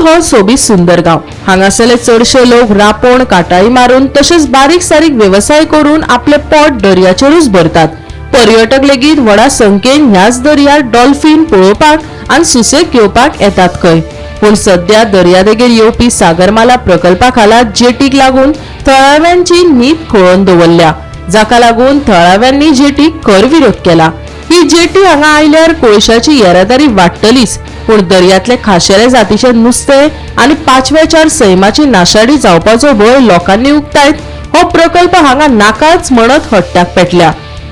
हो सोबीत सुंदर गाव. हांगासरले चडशे लोक रापण काटाळी मारून तसेच बारीक सारीक व्यवसाय करून आपले पोट दर्याचेरूच भरतात. पर्यटक लेगीत व्हडा संख्येन ह्याच दर्यार डॉल्फिन पळोवपाक आणि सुसेग घेवपाक येतात खंय. पूण सध्या दर्यादेगेर येवपी सागरमाला प्रकल्पा खाला जेटीक लागून थळाव्यांची नीत खोळून दवरल्या, जाका लागून थळाव्यांनी जेटीक कर विरोध केला. ही जेटी हांगा आयल्यार कोळशाची येरादारी वाडटलीच, पूण दर्यांतले खाशेले जातीचे नुस्तें आणि 5व्या सैमाची नाशाडी जावपाचो भंय लोकांनी उक्तायत. हो प्रकल्प हांगा नाकाच म्हणत हट्ट्याक पेटल्या.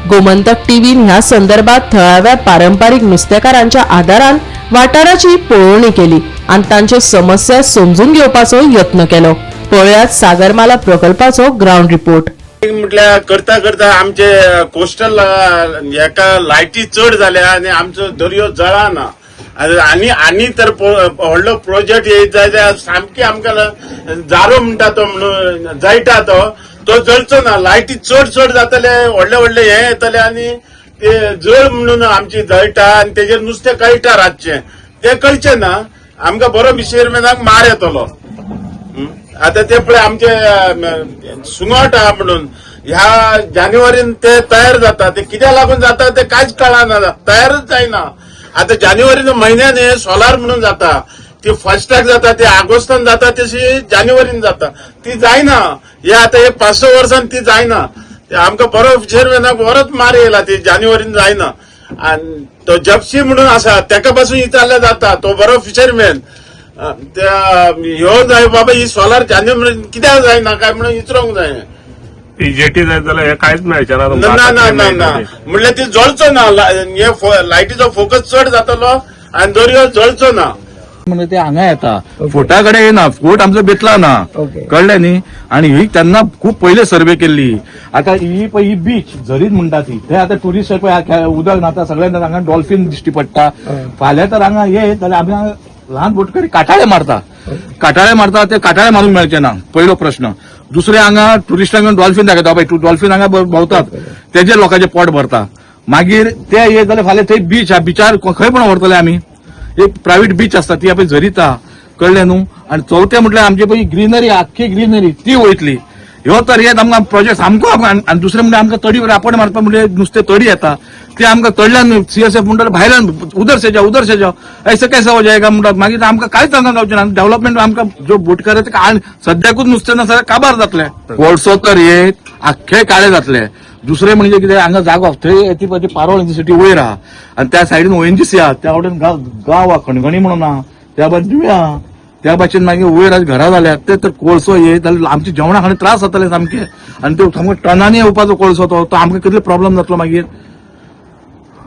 गोमंतक टीव्हीन ह्या संदर्भात थळाव्या पारंपारीक नुस्तेकारांच्या आदारान वाठाराची पळोवणी केली आणि तांच्यो समस्या समजून घेवपाचो यत्न केलो. पळयात सागरमाला प्रकल्पाचो ग्राउंड रिपोर्ट. म्हटल्यार करता करता आमचे कोस्टल हेका लायटी चड जाल्या आणि आमचो दर्यो जळाना आनी तर व्हडलो प्रोजेक्ट येयत जाल्यार सामकी आमकां जारो म्हणटा तो म्हणून जळटा तो जळचो ना. लायटी चड जातले, व्हडले व्हडले हे येतले आणि ते जळ म्हणून आमची जळटा आणि तेजेर नुस्तें कळटा रातचे. ते कळचे ना, आमकां बरो फिशरमॅनाक मार येतलो. आता ते पळय आमचे सुंगट आहा म्हणून ह्या जानेवारीन ते तयार जाता. ते कित्याक लागून जाता ते कांयच कळना, तयारच जायना. आता जानेवारी म्हयन्यान हे सोलार म्हणून जाता, ती फर्स्टाक जाता, ती ऑगस्टान जाता, तशी जानेवारीन जाता, ती जायना. हे आता हे 5-6 वर्सान ती जायना. आमकां बरो फिशरमॅनाक बरोच मार येयला, ती जानेवारीन जायना. आणि तो जप्सी म्हणून आसा तेका पासून इचारल्या जाता, तो बरो फिशरमॅन. ह्यो जाय बाबा, ही सोलार जानेवारी कित्याक जायना काय म्हणून विचारूंक जाय. ती जेटी जाय जाल्यार हे कांयच मेळचें ना. ना म्हणल्यार ती जळचो ना. हे लायटीचो फोकस चड जातलो आणि दर्यो जळचो ना. म्हणजे ते हांगा येता, फोटा कडेन येना. फोट आमचो बेतला ना, कळ्ळें न्ही. आणि ही त्यांना खूप पयले सर्वे केल्ली. आता ही बीच झरीत म्हणटा ती, थंय आता टुरिस्ट उदक नाता सगळ्यांना हांगा डॉल्फिन दिश्टी पडटा. फाल्यां तर हांगा येत जाल्यार आमी ल्हान बोटकरी काटाळे मारता. ते काटाळे मारूंक मेळचे ना, पयलो प्रश्न. दुसरे हांगा टुरिस्टांक डॉल्फिन दाखयता, बाय डॉल्फिन हांगा भोंवतात, तेजे लोकांचे पोट भरता. मागीर ते येत जाल्यार फाल्यां थंय बीच हा, बिचार खंय पण व्हरतले आमी. एक प्रायव्हेट बीच असता ती आपण झरीता, कळ्ळें न्हू. आणि चौथे म्हटल्यार आमची पळय ग्रीनरी, आख्खी ग्रीनरी ती वयतली. ह्यो तर येत आमकां प्रोजेक्ट सामको. आणि दुसरें म्हणजे आमकां तडी रापण मारपाक म्हणजे नुस्तें तडी येता, ते आमकां तडल्यान सीएसएफ म्हणटा भायल्यान उधर से जाओ ऐसे कैसे हो जाएगा म्हणटात. मागीर आमकां कांयच हांगा गावचें ना. डेव्हलपमेंट आमकां जो बोटकार सद्याकूच नुस्तें ना सगळें काबार जातलें. कोळसो तर येत आख्खे काळे जातले. दुसरें म्हणजे कितें, हांगा जागो थंय ती पारोळ सिटी वयर आहा आणि त्या सायडीन ओएनजीसी आहा, त्या वाटेन गांव आहा खणगणी म्हणून आहा, त्या बाजून आहा. त्या भाशेन मागीर वयर आज घरां जाल्यात. ते तर कोळसो येत जाल्यार आमच्या जेवणा खाणे त्रास जातले सामके. आणि ते सामको टनांनी येवपाचो कोळसो तो आमकां कितलो प्रॉब्लेम जातलो मागीर.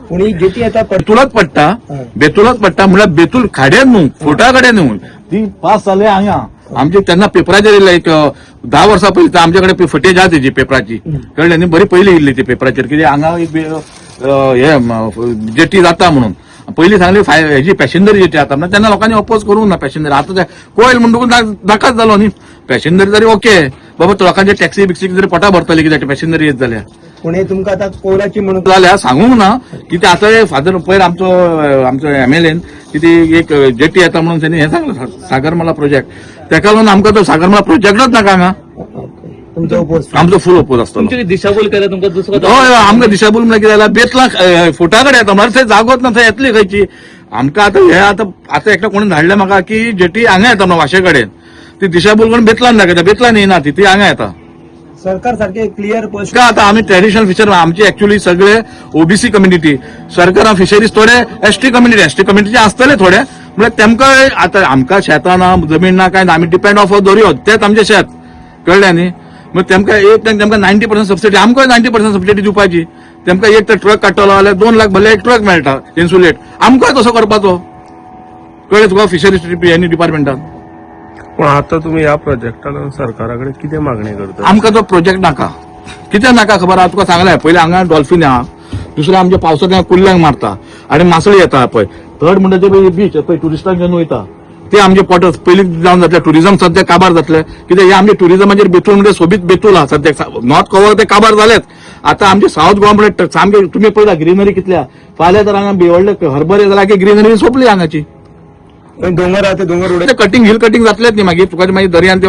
पूण जेटी आतां बेतुलाच पडटा म्हळ्यार बेतूल खाड्यान न्हू, फोटा कडेन न्हू. ती पास जाले हांगा आमचे तेन्ना पेपराचेर येयले. एक 10 वर्सां पयलीं आमचे कडेन फटेज आहा तेजी पेपराची, कळ्ळें न्ही. बरी पयली येयल्ली ती पेपराचेर, कितें हांगा एक हे जेटी जाता म्हणून. पयलीं सांगली हेजी पॅसेंजर जेटी आता म्हणून, तेन्ना लोकांनी अपोज करूंक ना पॅसेंजर. आतां ते कोयल म्हणटकूच नाकाच जालो न्ही. पॅसेंजर जरी ओके बाबा, लोकांचे टॅक्सी बिक्सी जरी पोटा भरतली कित्याक पॅसेंजर येत जाल्यार. पूण हे तुमकां आतां कोयराची म्हणून जाल्यार सांगूंक ना. कितें आतां फादर पयर आमचो एमएलएन कितें एक जेटी येता म्हणून तेणी हें सांगलें सागरमाला प्रोजेक्ट. तेका लागून आमकां तो सागरमाला प्रोजेक्टच नाका हांगा. आमचो फूल ओपोज आसतो. दिशाभूल केला तुमकां दुसरो. हय, आमकां दिशाभूल म्हळ्यार कितें जाल्यार बेतला फोटा कडेन येता म्हळ्यार थंय जागोच ना, थंय येतली खंयची. आमकां आतां हे आतां एकटो कोणी धाडलें म्हाका की जेटी हांगा येता म्हणून वाशे कडेन. ती दिशाभूल करून बेतलान दाखयता, बेतलान येना ती हांगा येता. सरकार सारखे क्लियर पोस्ट का आता आम्ही ट्रॅडिशनल फिशर आमची ऍक्च्युअली सगळे ओबीसी कम्युनिटी, सरकार फिशरीज थोडे एसटी कम्युनिटीचे असतले थोडे. म्हणजे तेमकां आता आमकां शेतां ना, जमीन ना, काय आमी डिपेंड ऑफ दर्यो, तेच आमचे शेत, कळ्ळें न्ही. मग तेमकां एक टायम तेमकां 90% सबसिडी, आमकां 90% सबसिडी दिवपाची. तेमकां एक तर ट्रक काडटलो जाल्यार 2 लाख भरले एक ट्रक मेळटा इन्सुलेट. आमकां तसो करपाचो, कळ्ळें तुका फिशरीज डिपार्टमेंटान. पण आता तुम्ही या प्रोजेक्टान सरकाराकडे किती मागणी करता? आमकां तो प्रोजेक्ट नाका. कित्याक नाका खबर आहा तुका सांगलें. पयलीं हांगा डॉल्फिन आहा, दुसरें आमच्या पावसांत कुल्ल्यांक मारता आनी मासळी येता पळय. थर्ड म्हणजे ते बीच पळय टुरिस्टांक घेवन वयता ते आमचे पोटस पयलीं जावन जातले. टुरिझम सध्या काबार जातले कित्याक हे आमचे टुरिझमाचेर बेतूल म्हणजे सोबीत बेतूल आहा सध्याक. नॉर्थ गोवा ते काबार जालेत. आता आमचे साऊथ गोवा म्हणजे सामके तुम्ही पळयला ग्रीनरी कितल्या. फाल्यां तर हांगा बेवडले हरभरे जाल्यार ग्रीनरी सोंपली हांगाची. पण डोंगर आहा ते डोंगर उडे कटिंग हिल कटिंग जातलेच न्ही मागीर तुका मागीर दर्यान ते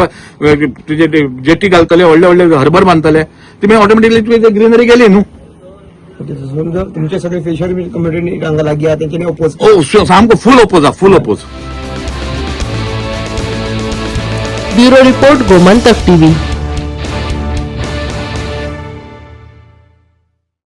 तुजे जेटी घालतले व्हडले व्हडले हर्बर बांदतले ती मागीर ऑटोमॅटिकली तुवें ग्रीनरी गेली न्हू. समजा तुमचे सगळे फिशर कम्युनिटी हांगा लागीं आहा तेंच्यांनी ओपोज ओ सामको फुल ओपोज फुल oppose. Bureau report Gomantak TV.